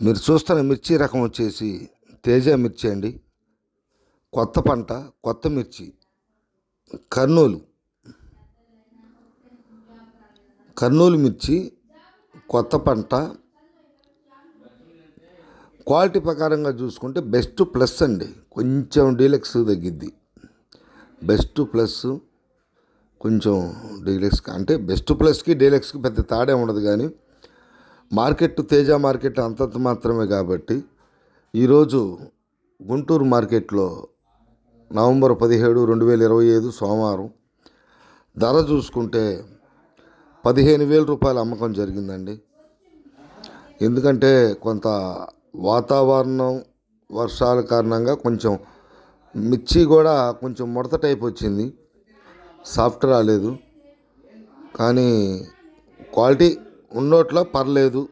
మీరు చూస్తున్న మిర్చి రకం వచ్చేసి తేజ మిర్చి అండి. కొత్త పంట, కొత్త మిర్చి. కర్నూలు కర్నూలు మిర్చి కొత్త పంట. క్వాలిటీ ప్రకారంగా చూసుకుంటే బెస్ట్ ప్లస్ అండి. కొంచెం డీలక్స్ తగ్గిద్ది. బెస్ట్ ప్లస్ కొంచెం డీలక్స్ అంటే బెస్ట్ ప్లస్కి డీలక్స్కి పెద్ద తేడా ఉండదు. కానీ మార్కెట్ తేజ మార్కెట్ అంతంత మాత్రమే. కాబట్టి ఈరోజు గుంటూరు మార్కెట్లో నవంబర్ 17, 2025 సోమవారం ధర చూసుకుంటే 15,000 రూపాయల అమ్మకం జరిగిందండి. ఎందుకంటే కొంత వాతావరణం వర్షాల కారణంగా కొంచెం మిర్చి కూడా కొంచెం ముడత టైప్ వచ్చింది, సాఫ్ట్ రాలేదు. కానీ క్వాలిటీ ఉన్నోట్లో పర్లేదు.